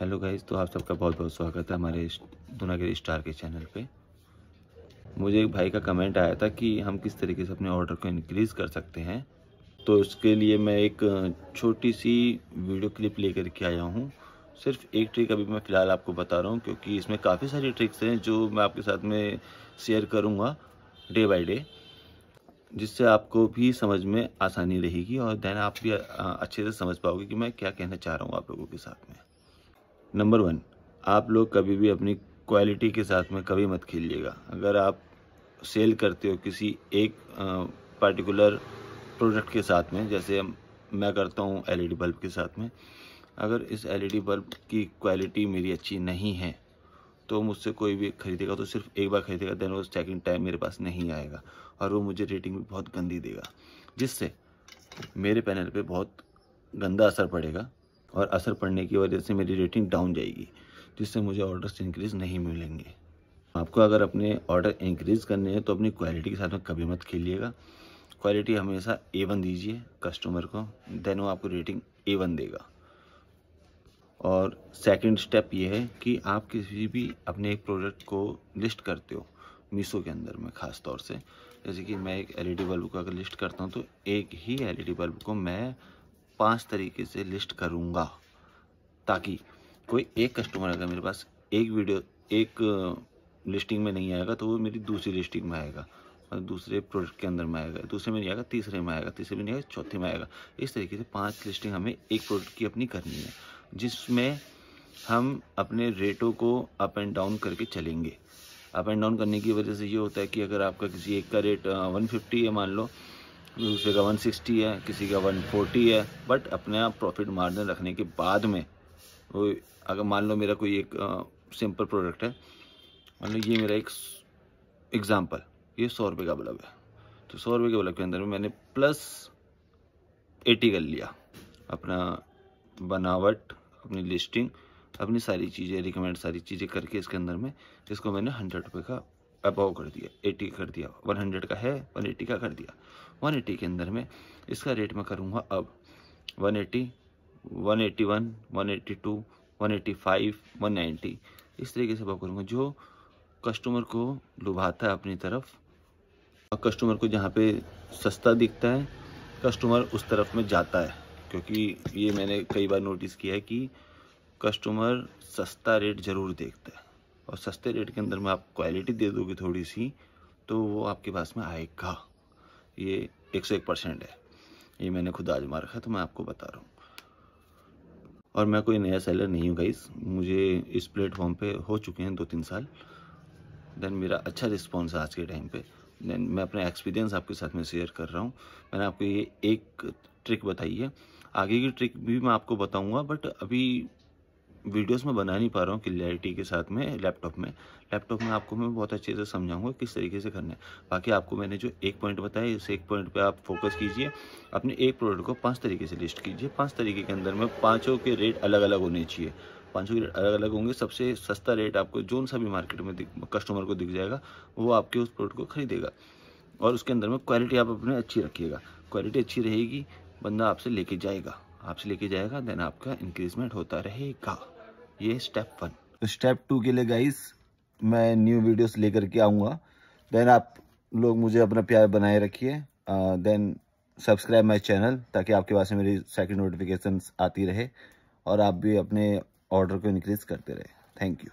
Hello guys, तो आप सबका बहुत बहुत स्वागत है हमारे दूनागिरी स्टार के चैनल पे। मुझे एक भाई का कमेंट आया था कि हम किस तरीके से अपने ऑर्डर को इंक्रीज़ कर सकते हैं। तो इसके लिए मैं एक छोटी सी वीडियो क्लिप लेकर के आया हूँ। सिर्फ एक ट्रिक अभी मैं फ़िलहाल आपको बता रहा हूँ, क्योंकि इसमें काफ़ी सारी ट्रिक्स हैं जो मैं आपके साथ में शेयर करूँगा डे बाय डे, जिससे आपको भी समझ में आसानी रहेगी और देन आप भी अच्छे से समझ पाओगे कि मैं क्या कहना चाह रहा हूँ आप लोगों के साथ में। नंबर 1, आप लोग कभी भी अपनी क्वालिटी के साथ में कभी मत खेलिएगा। अगर आप सेल करते हो किसी एक पार्टिकुलर प्रोडक्ट के साथ में, जैसे मैं करता हूँ एलईडी बल्ब के साथ में, अगर इस एलईडी बल्ब की क्वालिटी मेरी अच्छी नहीं है तो मुझसे कोई भी खरीदेगा तो सिर्फ एक बार खरीदेगा, देन वो सेकंड टाइम मेरे पास नहीं आएगा और वो मुझे रेटिंग भी बहुत गंदी देगा, जिससे मेरे पैनल पे बहुत गंदा असर पड़ेगा और असर पड़ने की वजह से मेरी रेटिंग डाउन जाएगी, जिससे मुझे ऑर्डर्स इंक्रीज़ नहीं मिलेंगे। आपको अगर अपने ऑर्डर इंक्रीज़ करने हैं तो अपनी क्वालिटी के साथ में कभी मत खेलिएगा। क्वालिटी हमेशा A1 दीजिए कस्टमर को, देन वो आपको रेटिंग A1 देगा। और सेकंड स्टेप ये है कि आप किसी भी अपने एक प्रोडक्ट को लिस्ट करते हो मीशो के अंदर में, ख़ास तौर से जैसे कि मैं एक एलईडी बल्ब को अगर लिस्ट करता हूँ तो एक ही एलईडी बल्ब को मैं 5 तरीके से लिस्ट करूँगा, ताकि कोई एक कस्टमर अगर मेरे पास एक वीडियो एक लिस्टिंग में नहीं आएगा तो वो मेरी दूसरी लिस्टिंग में आएगा और दूसरे प्रोडक्ट के अंदर में आएगा, दूसरे में नहीं आएगा तीसरे में आएगा, तीसरे में नहीं आएगा चौथे में आएगा। इस तरीके से 5 लिस्टिंग हमें एक प्रोडक्ट की अपनी करनी है, जिसमें हम अपने रेटों को अप एंड डाउन करके चलेंगे। अप एंड डाउन करने की वजह से ये होता है कि अगर आपका किसी एक का रेट 150 है मान लो, दूसरे का 160 है, किसी का 140 है, बट अपने आप प्रॉफिट मार्जिन रखने के बाद में वो, अगर मान लो मेरा कोई एक सिंपल प्रोडक्ट है, मान लो ये मेरा एक एग्जांपल, ये 100 रुपये का बल्ब है, तो 100 रुपये के बल्ब के अंदर में मैंने प्लस 80 कर लिया, अपना बनावट, अपनी लिस्टिंग, अपनी सारी चीज़ें रिकमेंड सारी चीज़ें करके इसके अंदर में इसको मैंने 100 रुपये का अबाव कर दिया, 80 कर दिया, 100 का है 180 का कर दिया। 180 के अंदर में इसका रेट मैं करूँगा अब 180, 181, 182, 185, 190, इस तरीके से अबाव करूँगा, जो कस्टमर को लुभाता है अपनी तरफ। और कस्टमर को जहाँ पे सस्ता दिखता है कस्टमर उस तरफ में जाता है, क्योंकि ये मैंने कई बार नोटिस किया है कि कस्टमर सस्ता रेट ज़रूर देखता है और सस्ते रेट के अंदर में आप क्वालिटी दे दोगे थोड़ी सी तो वो आपके पास में आएगा। ये 101% है, ये मैंने खुद आजमा रखा है तो मैं आपको बता रहा हूँ। और मैं कोई नया सेलर नहीं हूँ गाइस, मुझे इस प्लेटफॉर्म पे हो चुके हैं 2-3 साल, देन मेरा अच्छा रिस्पॉन्स है आज के टाइम पे। देन मैं अपना एक्सपीरियंस आपके साथ में शेयर कर रहा हूँ। मैंने आपको ये एक ट्रिक बताई है, आगे की ट्रिक भी मैं आपको बताऊंगा, बट अभी वीडियोस में बना नहीं पा रहा हूँ क्लियरिटी के साथ में। लैपटॉप में आपको मैं बहुत अच्छे से समझाऊंगा किस तरीके से करना है। बाकी आपको मैंने जो एक पॉइंट बताया, इस एक पॉइंट पे आप फोकस कीजिए, अपने एक प्रोडक्ट को 5 तरीके से लिस्ट कीजिए। 5 तरीके के अंदर में पाँचों के रेट अलग अलग होने चाहिए, पाँचों के रेट अलग अलग होंगे। सबसे सस्ता रेट आपको जो सा भी मार्केट में कस्टमर को दिख जाएगा वो आपके उस प्रोडक्ट को खरीदेगा। और उसके अंदर में क्वालिटी आप अपने अच्छी रखिएगा, क्वालिटी अच्छी रहेगी, बंदा आपसे लेके जाएगा, देन आपका इंक्रीजमेंट होता रहेगा। ये स्टेप 1। तो स्टेप 2 के लिए गाइस मैं न्यू वीडियोस लेकर के आऊँगा, देन आप लोग मुझे अपना प्यार बनाए रखिए, देन सब्सक्राइब माय चैनल, ताकि आपके पास में मेरी सेकंड नोटिफिकेशंस आती रहे और आप भी अपने ऑर्डर को इंक्रीज करते रहे। Thank you.